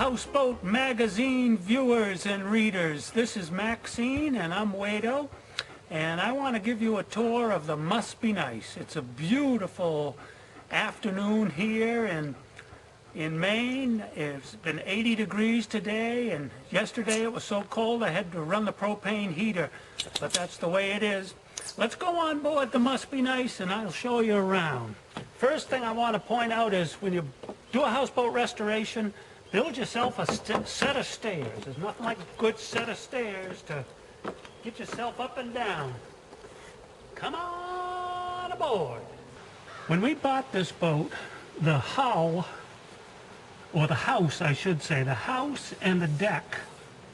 Houseboat magazine viewers and readers. This is Maxine and I'm Wado, and I want to give you a tour of the Must Be Nice. It's a beautiful afternoon here in Maine. It's been 80 degrees today, and yesterday it was so cold I had to run the propane heater, but that's the way it is. Let's go on board the Must Be Nice and I'll show you around. First thing I want to point out is when you do a houseboat restoration, build yourself a set of stairs. There's nothing like a good set of stairs to get yourself up and down. Come on aboard. When we bought this boat, the hull, or the house I should say, the house and the deck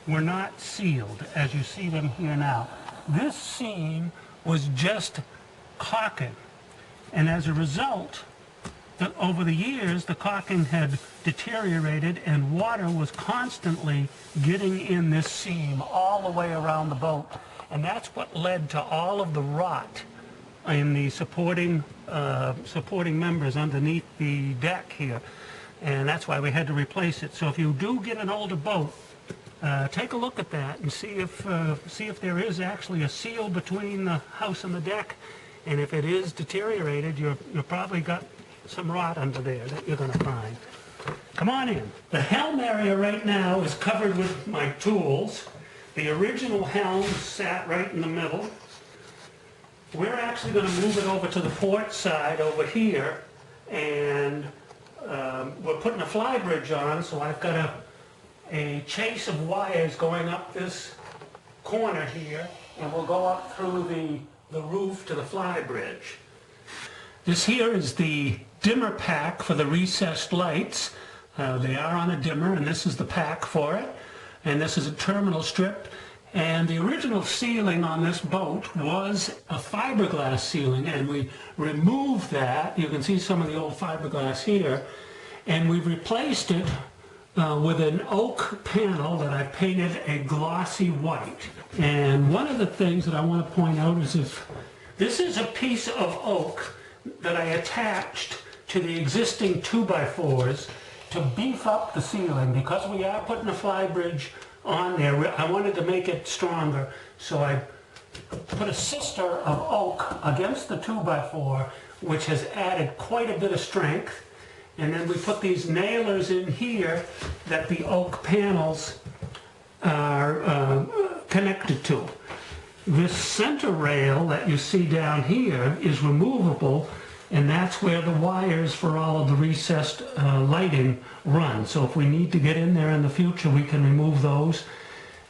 were not sealed as you see them here now. This seam was just caulking, and as a result, over the years the caulking had deteriorated and water was constantly getting in this seam all the way around the boat, and that's what led to all of the rot in the supporting members underneath the deck here, and that's why we had to replace it. So if you do get an older boat, take a look at that and see if there is actually a seal between the house and the deck, and if it is deteriorated, you've probably got some rot under there that you're going to find. Come on in. The helm area right now is covered with my tools. The original helm sat right in the middle. We're actually going to move it over to the port side over here, and we're putting a fly bridge on, so I've got a chase of wires going up this corner here, and we'll go up through the roof to the fly bridge. This here is the dimmer pack for the recessed lights. They are on a dimmer, and this is the pack for it. And this is a terminal strip. And the original ceiling on this boat was a fiberglass ceiling, and we removed that. You can see some of the old fiberglass here. And we've replaced it with an oak panel that I painted a glossy white. And one of the things that I want to point out is this is a piece of oak that I attached to the existing 2x4s to beef up the ceiling. Because we are putting a fly bridge on there, I wanted to make it stronger, so I put a sister of oak against the 2x4, which has added quite a bit of strength. And then we put these nailers in here that the oak panels are connected to. This center rail that you see down here is removable, and that's where the wires for all of the recessed lighting run. So if we need to get in there in the future, we can remove those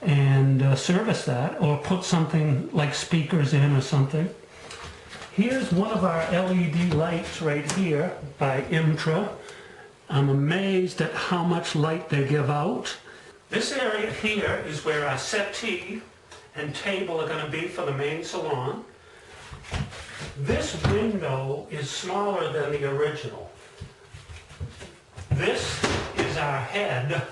and service that, or put something like speakers in or something. Here's one of our LED lights right here by Imtra. I'm amazed at how much light they give out. This area here is where our settee and table are going to be for the main salon. This window is smaller than the original. This is our head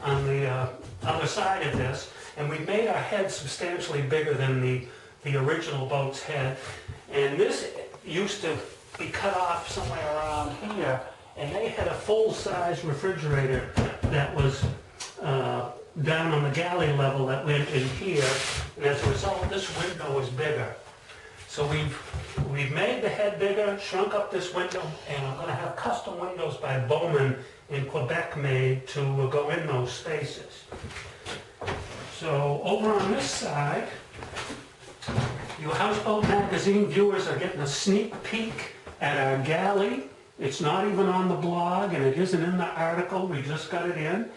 on the other side of this, and we made our head substantially bigger than the original boat's head. And this used to be cut off somewhere around here, and they had a full-size refrigerator that was down on the galley level that went in here, and as a result this window is bigger. So we've made the head bigger, shrunk up this window, and I'm going to have custom windows by Bowman in Quebec made to go in those spaces. So over on this side, you Houseboat magazine viewers are getting a sneak peek at our galley. It's not even on the blog, and it isn't in the article. We just got it in.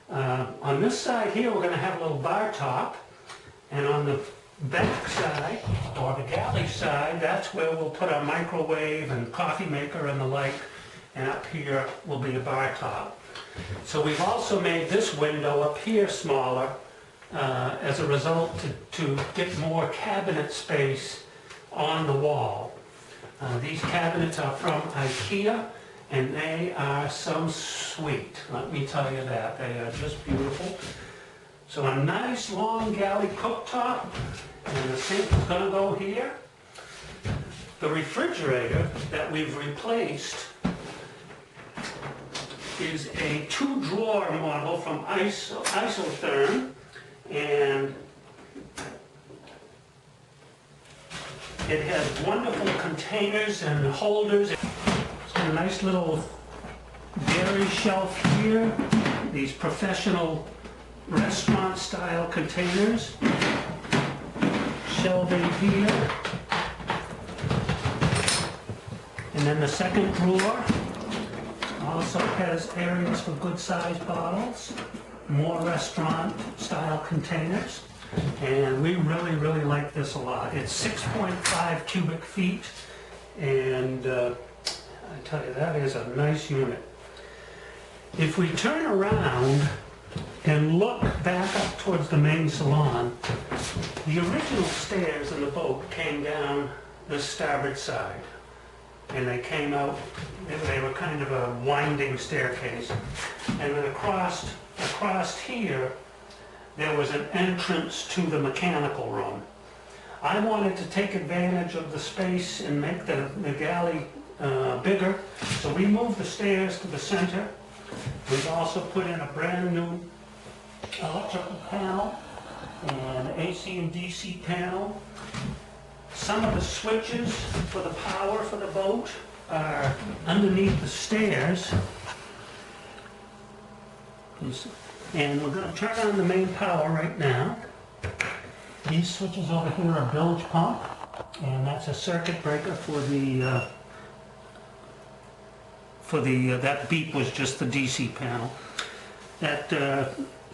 On this side here, we're going to have a little bar top, and on the back side, or the galley side, that's where we'll put our microwave and coffee maker and the like, and up here will be a bar top. So we've also made this window up here smaller as a result to get more cabinet space on the wall. These cabinets are from IKEA, and they are so sweet. Let me tell you that. They are just beautiful. So a nice long galley cooktop, and the sink is going to go here. The refrigerator that we've replaced is a 2-drawer model from Isotherm, and it has wonderful containers and holders. It's got a nice little dairy shelf here, these professional restaurant style containers, shelving here, and then the second drawer also has areas for good sized bottles, more restaurant style containers, and we really like this a lot. It's 6.5 cubic feet, and I tell you, that is a nice unit. If we turn around and look back up towards the main salon, the original stairs in the boat came down the starboard side, and they came out, they were kind of a winding staircase, and then across here there was an entrance to the mechanical room. I wanted to take advantage of the space and make the galley bigger, so we moved the stairs to the center. We've also put in a brand new electrical panel and AC and DC panel. Some of the switches for the power for the boat are underneath the stairs. And we're going to turn on the main power right now. These switches over here are Bilge Pump, and that's a circuit breaker for the that beep was just the DC panel. It's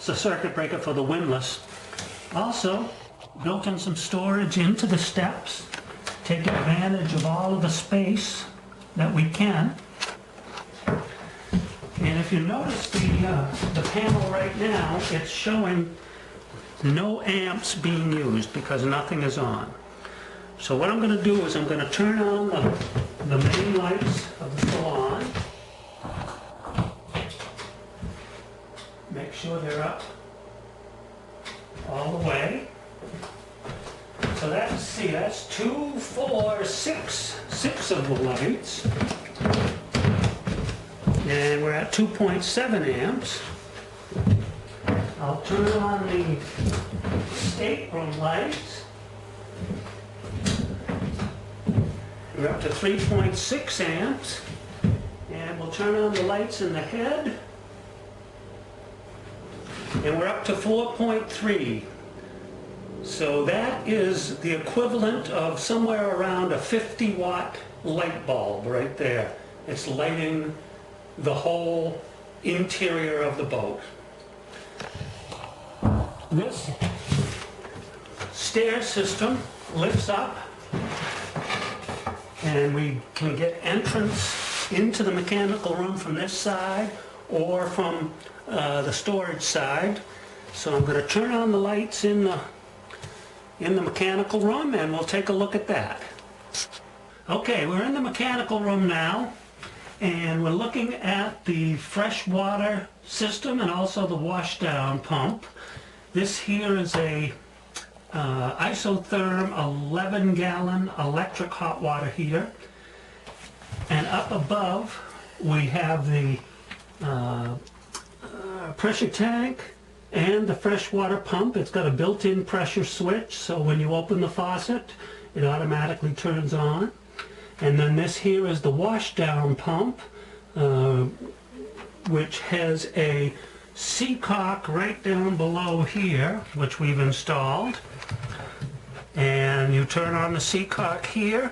a circuit breaker for the windlass. Also, built in some storage into the steps. Take advantage of all of the space that we can. And if you notice the panel right now, it's showing no amps being used because nothing is on. So what I'm going to do is I'm going to turn on the main lights of the salon. Make sure they're up all the way. So that's 2, 4, 6 of the lights. And we're at 2.7 amps. I'll turn on the stateroom lights. We're up to 3.6 amps. And we'll turn on the lights in the head. And we're up to 4.3. So that is the equivalent of somewhere around a 50-watt light bulb right there. It's lighting the whole interior of the boat. This stair system lifts up, and we can get entrance into the mechanical room from this side or from the storage side. So I'm going to turn on the lights in the mechanical room, and we'll take a look at that. Okay, we're in the mechanical room now, and we're looking at the freshwater system and also the washdown pump. This here is a Isotherm 11-gallon electric hot water heater, and up above we have the pressure tank and the freshwater pump. It's got a built-in pressure switch, so when you open the faucet it automatically turns on. And then this here is the washdown pump, which has a seacock right down below here, which we've installed. And you turn on the seacock here,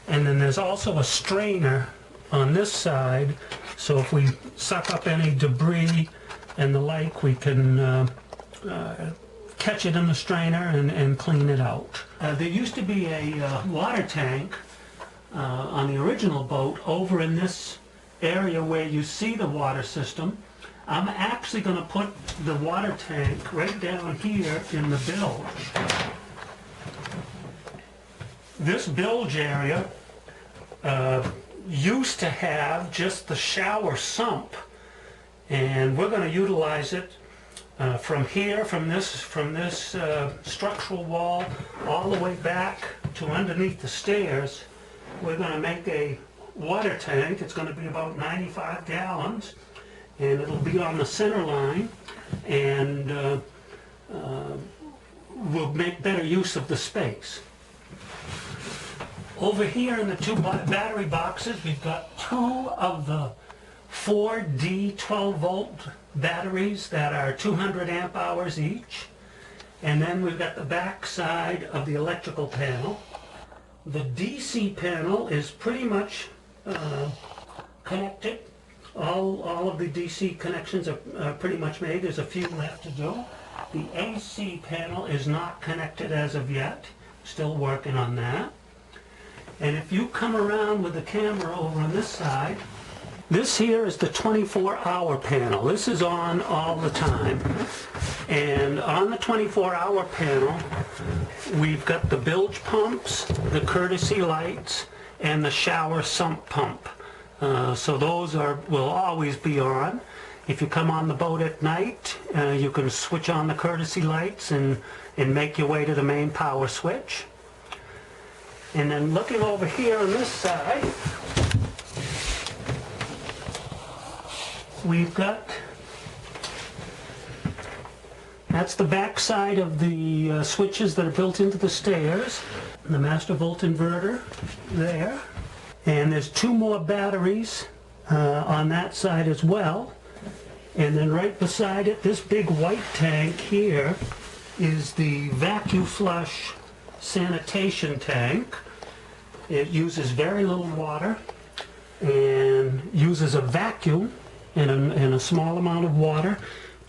and then there's also a strainer on this side, so if we suck up any debris and the like, we can catch it in the strainer and clean it out. There used to be a water tank on the original boat over in this area where you see the water system. I'm actually going to put the water tank right down here in the bilge. This bilge area used to have just the shower sump, and we're going to utilize it from here, from this structural wall all the way back to underneath the stairs. We're going to make a water tank. It's going to be about 95 gallons, and it'll be on the center line, and we'll make better use of the space. Over here in the two battery boxes, we've got two of the 4D 12-volt batteries that are 200 amp hours each. And then we've got the back side of the electrical panel. The DC panel is pretty much connected. All of the DC connections are pretty much made. There's a few left to do. The AC panel is not connected as of yet. Still working on that. And if you come around with the camera over on this side, this here is the 24-hour panel. This is on all the time. And on the 24-hour panel, we've got the bilge pumps, the courtesy lights, and the shower sump pump. So those will always be on. If you come on the boat at night, you can switch on the courtesy lights and make your way to the main power switch. And then looking over here on this side, we've got, that's the back side of the switches that are built into the stairs. The master volt inverter there. And there's two more batteries on that side as well. And then right beside it, this big white tank here is the vacuum flush sanitation tank. It uses very little water and uses a vacuum and a small amount of water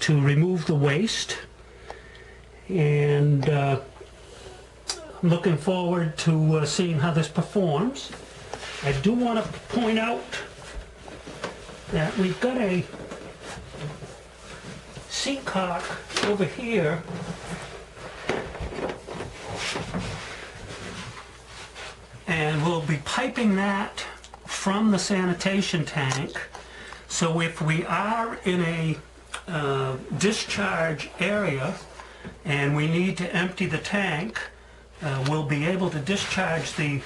to remove the waste. And I'm looking forward to seeing how this performs. I do want to point out that we've got a seacock over here and we'll be piping that from the sanitation tank. So if we are in a discharge area and we need to empty the tank, we'll be able to discharge the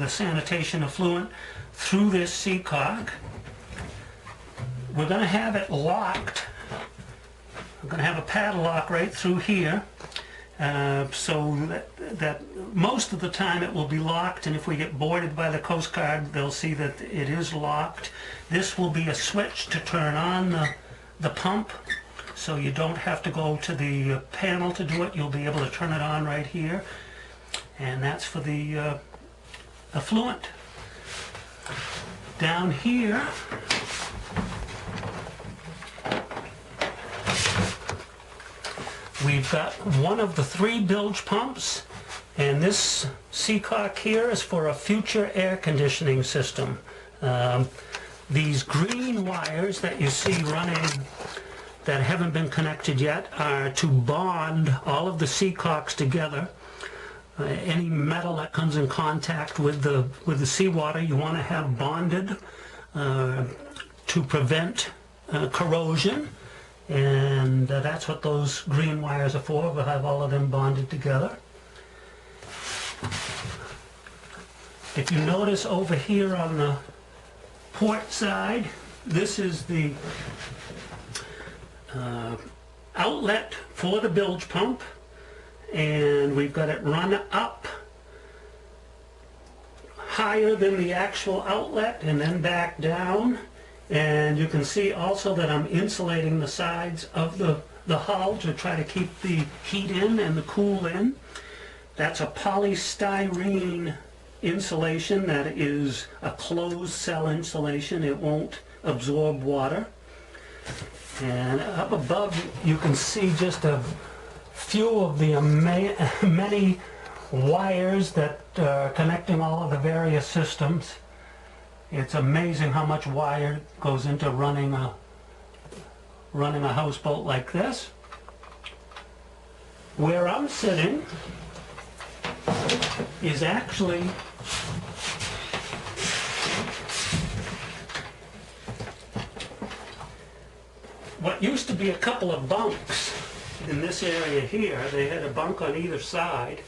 sanitation effluent through this seacock. We're going to have it locked. I'm going to have a padlock right through here, so that most of the time it will be locked, and if we get boarded by the Coast Guard, they'll see that it is locked. This will be a switch to turn on the pump, so you don't have to go to the panel to do it. You'll be able to turn it on right here, and that's for the effluent. Down here, we've got one of the 3 bilge pumps, and this seacock here is for a future air conditioning system. These green wires that you see running that haven't been connected yet are to bond all of the seacocks together. Any metal that comes in contact with the seawater, you want to have bonded to prevent corrosion. And that's what those green wires are for. We'll have all of them bonded together. If you notice over here on the port side, this is the outlet for the bilge pump, and we've got it run up higher than the actual outlet and then back down. And you can see also that I'm insulating the sides of the hull to try to keep the heat in and the cool in. That's a polystyrene insulation that is a closed cell insulation. It won't absorb water. And up above you can see just a few of the many wires that are connecting all of the various systems. It's amazing how much wire goes into running a houseboat like this. Where I'm sitting is actually what used to be a couple of bunks in this area here. They had a bunk on either side,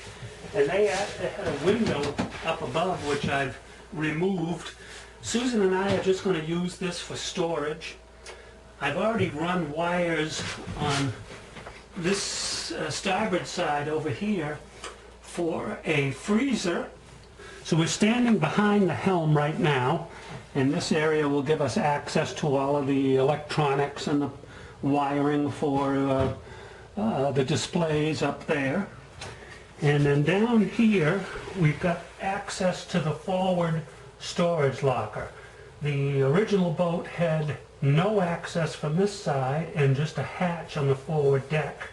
and they had a window up above which I've removed. Susan and I are just going to use this for storage. I've already run wires on this starboard side over here for a freezer. So we're standing behind the helm right now, and this area will give us access to all of the electronics and the wiring for the displays up there. And then down here we've got access to the forward storage locker. The original boat had no access from this side and just a hatch on the forward deck,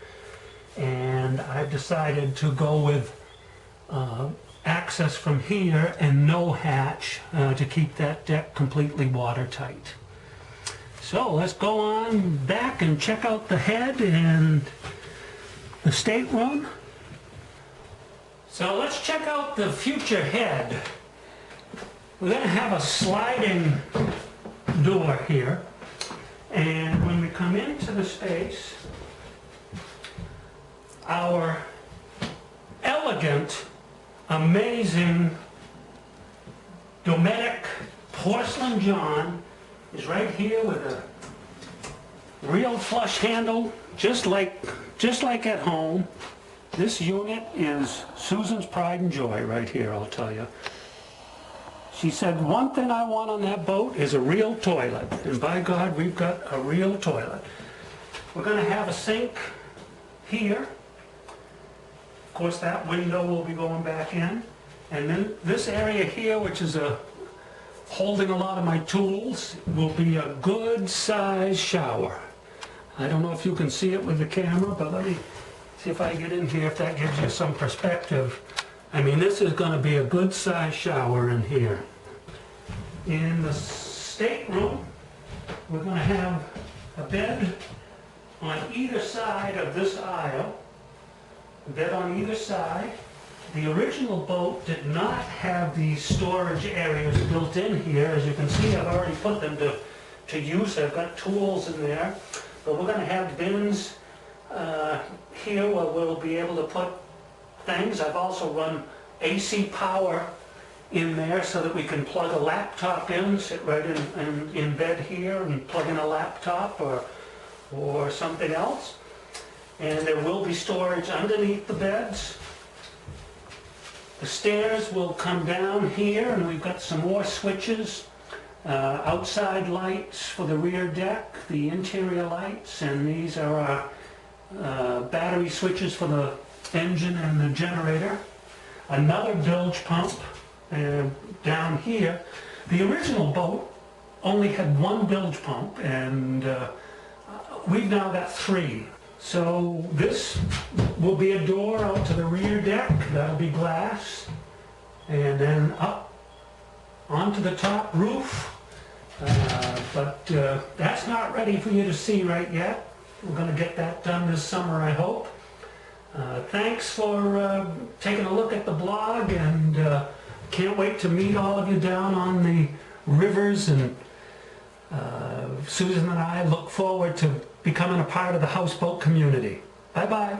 and I've decided to go with access from here and no hatch to keep that deck completely watertight. So let's go on back and check out the head and the stateroom. So let's check out the future head. We're going to have a sliding door here, and when we come into the space, our elegant, amazing Dometic porcelain John is right here with a real flush handle, just like at home. This unit is Susan's pride and joy right here, I'll tell you. She said, one thing I want on that boat is a real toilet, and by God, we've got a real toilet. We're going to have a sink here. Of course, that window will be going back in. And then this area here, which is holding a lot of my tools, will be a good size shower. I don't know if you can see it with the camera, but let me see if I get in here, if that gives you some perspective. I mean, this is going to be a good size shower in here. In the stateroom, we're going to have a bed on either side of this aisle. A bed on either side. The original boat did not have these storage areas built in here. As you can see, I've already put them to use. I've got tools in there. But we're going to have bins here where we'll be able to put things. I've also run AC power in there so that we can plug a laptop in, sit right in bed here and plug in a laptop or something else. And there will be storage underneath the beds. The stairs will come down here, and we've got some more switches. Outside lights for the rear deck, the interior lights, and these are our battery switches for the engine and the generator. Another bilge pump down here. The original boat only had one bilge pump, and we've now got 3. So this will be a door out to the rear deck. That'll be glass, and then up onto the top roof. But that's not ready for you to see right yet. We're going to get that done this summer, I hope. Thanks for taking a look at the blog, and can't wait to meet all of you down on the rivers, and Susan and I look forward to becoming a part of the houseboat community. Bye-bye.